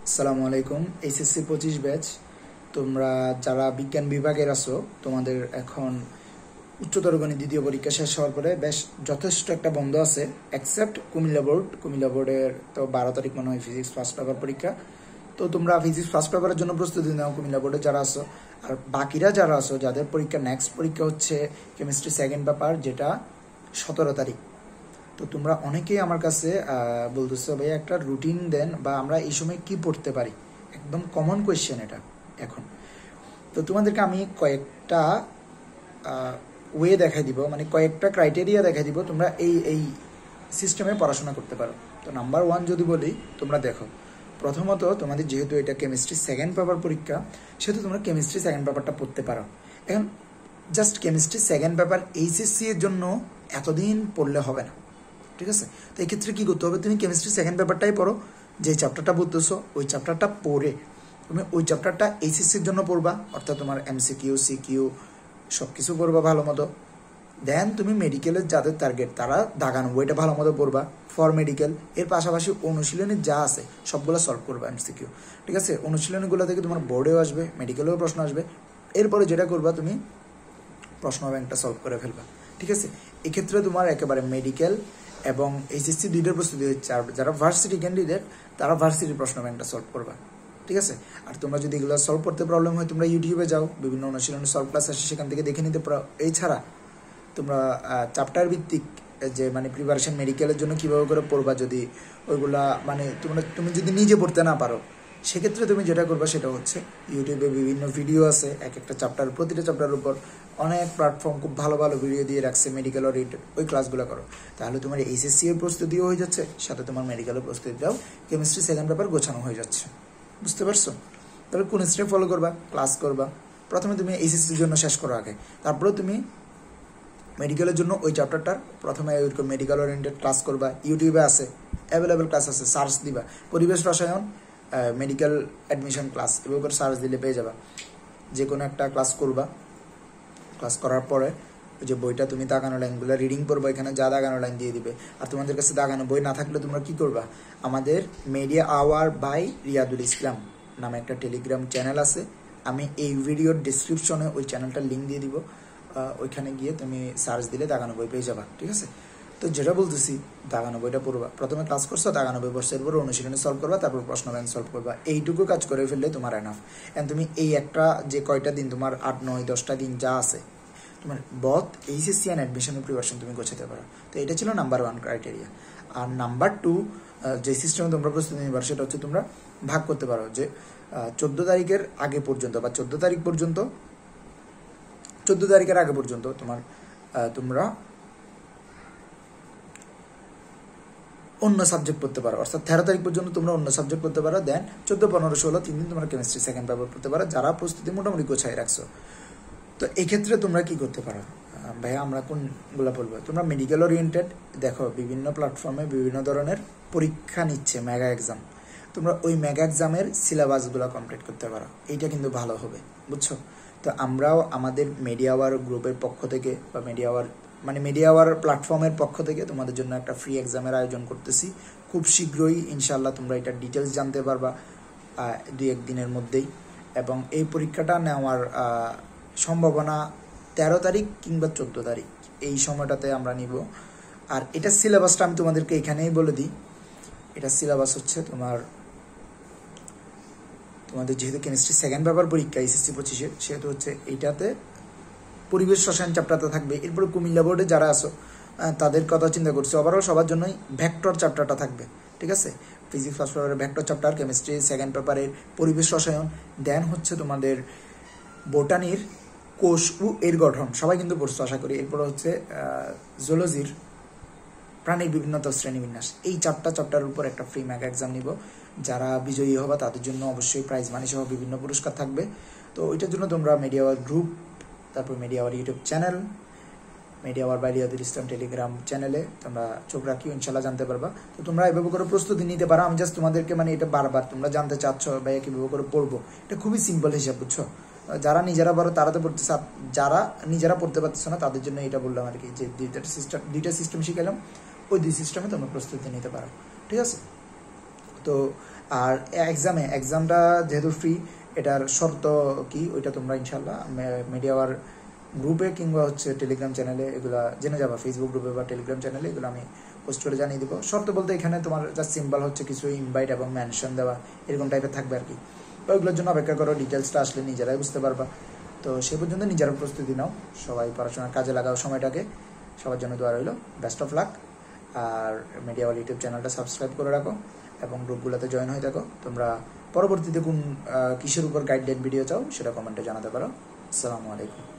আসসালামু আলাইকুম। HSC 25 batch, তোমরা যারা বিজ্ঞান বিভাগের আছো তোমাদের এখন উচ্চতর গণিত দ্বিতীয় পরীক্ষা শেষ হওয়ার পরে বেশ যথেষ্ট একটা বন্ধ আছে, এক্সেপ্ট কুমিল্লা বোর্ডের তো 12 তারিখ মনে হয় ফিজিক্স ফার্স্ট পেপার পরীক্ষা। তো তোমরা ফিজিক্স ফার্স্ট পেপারের জন্য প্রস্তুতি নাও কুমিল্লা বোর্ডে যারা আছো। আর বাকিরা যারা আছো যাদের পরীক্ষা নেক্সট পরীক্ষা হচ্ছে কেমিস্ট্রি সেকেন্ড পেপার, যেটা 17 তারিখ। তো তোমরা অনেকেই আমার কাছে বলতেছো ভাই একটা রুটিন দেন, বা আমরা এই সময় কি পড়তে পারি, একদম কমন কোয়েশ্চেন এটা এখন। তো তোমাদেরকে আমি কয়েকটা ওয়ে দেখাই দিব, মানে কয়েকটা ক্রাইটেরিয়া দেখাই দিব, তোমরা এই এই সিস্টেমে পড়াশোনা করতে পারো। তো নাম্বার 1 যদি বলি, তোমরা দেখো প্রথমত তোমাদের যেহেতু এটা কেমিস্ট্রি সেকেন্ড পেপার পরীক্ষা, সেহেতু তোমরা কেমিস্ট্রি সেকেন্ড পেপারটা পড়তে পারো। এখন just chemistry second paper HSC এর জন্য এতদিন পড়লে হবে না, ঠিক আছে? তো এই ক্ষেত্রে কী করতে হবে, তুমি কেমিস্ট্রি সেকেন্ড পেপারটাই পড়ো, যে চ্যাপ্টারটা পড়তেছো ওই চ্যাপ্টারটা পড়ে তুমি ওই চ্যাপ্টারটা এইচএসসির জন্য পড়বা, অর্থাৎ তোমার এমসিকিউ সিকিউ সব কিছু পড়বা ভালো মতো। দেন তুমি মেডিকেলের যাদের টার্গেট তারা দাগানো বইটা ভালো মতো পড়বা ফর মেডিকেল। এর পাশাপাশি অনুশীলনী যা আছে সবগুলো সলভ করবা এমসিকিউ, ঠিক আছে? অনুশীলনীগুলো থেকে তোমার বোর্ডেও আসবে, মেডিকেলেও প্রশ্ন আসবে। এরপরে যেটা করবা, তুমি প্রশ্ন ব্যাংকটা সলভ করে ফেলবা, ঠিক আছে? এক্ষেত্রে তোমার একেবারে মেডিকেল এবং এইচএসসি দুইটার প্রস্তুতি হচ্ছে। আর যারা ভার্সিটি ক্যান্ডিডেট তারা ভার্সিটির প্রশ্ন ব্যাংকটা সলভ করবা, ঠিক আছে? আর তোমরা যদি এগুলো সলভ করতে প্রবলেম হয়, তোমরা ইউটিউবে যাও, বিভিন্ন অনুশীলনী সলভ ক্লাস আসে, সেখান থেকে দেখে নিতে পারো। এছাড়া তোমরা চ্যাপ্টার ভিত্তিক যে মানে প্রিপারেশন মেডিকেলের জন্য কীভাবে করে পড়বা, যদি ওইগুলা মানে তুমি যদি নিজে পড়তে না পারো, সেক্ষেত্রে তুমি যেটা করবা সেটা হচ্ছে ইউটিউবে বিভিন্ন ভিডিও আছে এক একটা চ্যাপ্টার, প্রতিটা চ্যাপ্টারের উপর অনেক প্ল্যাটফর্ম খুব ভালো ভালো ভিডিও দিয়ে রাখছে মেডিকেল ওরিয়েন্টেড, ওই ক্লাসগুলো করো। তাহলে তোমার এইচএসসি এর প্রস্তুতিও হয়ে যাচ্ছে, সাথে তোমার মেডিকেলের প্রস্তুতিটাও কেমিস্ট্রি সেকেন্ড পেপার গোছানো হয়ে যাচ্ছে। বুঝতে পারছো? তাহলে কোন স্টেপ ফলো করবা, ক্লাস করবা। প্রথমে তুমি এইচএসসির জন্য শেষ করো আগে, তারপরে তুমি মেডিকেলের জন্য ওই চ্যাপ্টারটার প্রথমে মেডিকেল ওরিয়েন্টেড ক্লাস করবা। ইউটিউবে আছে, অ্যাভেলেবেল ক্লাস আছে, সার্চ দিবা পরিবেশ রসায়ন মেডিকেল অ্যাডমিশন ক্লাস, এভাবে করে সার্চ দিলে পেয়ে যাবা। যে কোনো একটা ক্লাস করবা, ক্লাস করার পরে ওই যে বইটা তুমি দাগানো লাইনগুলো রিডিং করবা, এখানে যা দাগানো লাইন দিয়ে দিবে। আর তোমাদের কাছে দাগানো বই না থাকলে তোমরা কি করবা, আমাদের মিডিয়া আওয়ার বাই রিয়াদুল ইসলাম নামে একটা টেলিগ্রাম চ্যানেল আছে, আমি এই ভিডিওর ডিসক্রিপশনে ওই চ্যানেলটার লিঙ্ক দিয়ে দিব। ওইখানে গিয়ে তুমি সার্চ দিলে দাগানো বই পেয়ে যাবা, ঠিক আছে? তো যেটা বলতেছি, দাগানো বইটা পড়বা, প্রথমে ক্লাস করছো, দাগানো বই পড়ছো, এরপর অনুশীলনী সলভ করবা, তারপর প্রশ্ন ব্যাংক সলভ করবা। এইটুকু কাজ করে ফেললে তোমার এনাফ। এন্ড তুমি এই একটা যে কয়টা দিন তোমার 8, 9, 10টা দিন যা আছে, তোমার বথ এইচএসসি অ্যান্ড অ্যাডমিশনের প্রিপারেশন তুমি গোছাতে পারো। তো এটা ছিল নাম্বার 1 ক্রাইটেরিয়া। আর নাম্বার 2, যে সিস্টেমে তোমরা প্রস্তুতি নিবার সেটা হচ্ছে তোমরা ভাগ করতে পারো যে 14 তারিখের আগে পর্যন্ত বা 14 তারিখ পর্যন্ত, 14 তারিখের আগে পর্যন্ত তোমরা অন্য সাবজেক্ট পড়তে পারো, অর্থাৎ 13 তারিখ পর্যন্ত তোমরা অন্য সাবজেক্ট পড়তে পারো। দেন 14, 15, 16 3 দিন তোমরা কেমিস্ট্রি সেকেন্ড পেপার পড়তে পারো, যারা প্রস্তুতি মোটামুটি গোছাই রাখছো। তো এক্ষেত্রে তোমরা কি করতে পারো, ভাইয়া আমরা কোনগুলো বলবো, তোমরা মেডিকেল ওরিয়েন্টেড দেখো বিভিন্ন প্ল্যাটফর্মে বিভিন্ন ধরনের পরীক্ষা নিচ্ছে, মেগা এক্সাম, তোমরা ওই মেগা এক্সামের সিলেবাসগুলো কমপ্লিট করতে পারো, এইটা কিন্তু ভালো হবে, বুঝছো? তো আমরাও আমাদের মিডিয়া আওয়ার গ্রুপের পক্ষ থেকে বা মিডিয়া আওয়ার প্ল্যাটফর্মের পক্ষ থেকে তোমাদের জন্য একটা ফ্রি এক্সামের আয়োজন করতেছি খুব শীঘ্রই, ইনশাল্লাহ তোমরা এটা ডিটেলস জানতে পারবা 2-1 দিনের মধ্যেই। এবং এই পরীক্ষাটা নেওয়ার সম্ভাবনা 13 তারিখ কিংবা 14 তারিখ এই সময়টাতে আমরা নিব। আর এটা সিলেবাসটা আমি তোমাদেরকে এখানেই বলে দিই, এটা সিলেবাস হচ্ছে তোমাদের যেহেতু কেমিস্ট্রি সেকেন্ড পেপার পরীক্ষা এইচএসসি 25-এর, সেহেতু হচ্ছে এইটাতে পরিবেশ রসায়ন চ্যাপ্টারটা থাকবে। এরপরে কুমিল্লা বোর্ডে যারা আসো তাদের কথা চিন্তা করছি, ওভারঅল সবার জন্যই ভেক্টর চ্যাপ্টারটা থাকবে, ঠিক আছে? ফিজিক্স ফার্স্ট পেপারের ভেক্টর চ্যাপ্টার, কেমিস্ট্রি সেকেন্ড পেপারের পরিবেশ রসায়ন, দেন হচ্ছে তোমাদের বোটানির কোষ ও এর গঠন, সবাই কিন্তু পড়ছো আশা করি। এরপর হচ্ছে জুলজির প্রাণীর বিভিন্নতা শ্রেণীবিন্যাস। এই 4টা চ্যাপ্টারের উপর একটা ফ্রি মেগা এক্সাম নিব, যারা বিজয়ী হবে তাদের জন্য অবশ্যই প্রাইজ মানি সহ বিভিন্ন পুরস্কার থাকবে। তো ওইটার জন্য তোমরা মিডিয়া আওয়ার গ্রুপ, তারপর media hour YouTube channel, media hour by Riyadul Islam Telegram চ্যানেলে তোমরা চোখ রাখিও, ইনশাল্লাহ জানতে পারবা। তো তোমরা এভাবে করে প্রস্তুতি নিতে পারো। আমি জাস্ট তোমাদেরকে মানে এটা বারবার তোমরা জানতে চাচ্ছ ভাইয়া কীভাবে করে পড়বো, এটা খুবই সিম্পল হিসাব, বুঝছো? যারা নিজেরা পারো তারা তো পড়তেছে, যারা নিজেরা পড়তে পারতেছে না তাদের জন্য এটা বললাম আর কি, যে দুইটা সিস্টেম শিখালাম, ওই 2 সিস্টেমে তোমরা প্রস্তুতি নিতে পারো, ঠিক আছে? তো আর এক্সামটা যেহেতু ফ্রি, এটার শর্ত কি ওইটা তোমরা ইনশাল্লাহ মিডিয়াওয়ার গ্রুপে কিংবা হচ্ছে টেলিগ্রাম চ্যানেলে এগুলা জেনে যাবা। ফেসবুক গ্রুপে বা টেলিগ্রাম চ্যানেলে এগুলো আমি পোস্ট করে জানিয়ে দিব। শর্ত বলতে এখানে তোমার জাস্ট সিম্পল হচ্ছে কিছু ইনভাইট এবং মেনশন দেওয়া, এরকম টাইপের থাকবে আর কি। ওইগুলোর জন্য অপেক্ষা করো, ডিটেলসটা আসলে নিজেরাই বুঝতে পারবা। তো সে পর্যন্ত নিজেরা প্রস্তুতি নাও, সবাই পড়াশোনার কাজে লাগাও সময়টাকে। সবার জন্য দোয়া রইল, বেস্ট অফ লাক। আর মিডিয়াওয়াল ইউটিউব চ্যানেলটা সাবস্ক্রাইব করে রাখো এবং গ্রুপগুলোতে জয়েন হয়ে থাকো। তোমরা পরবর্তীতে কোন কিসের উপর গাইডলাইন ভিডিও চাও সেটা কমেন্টে জানাতে পারো। আসসালামু আলাইকুম।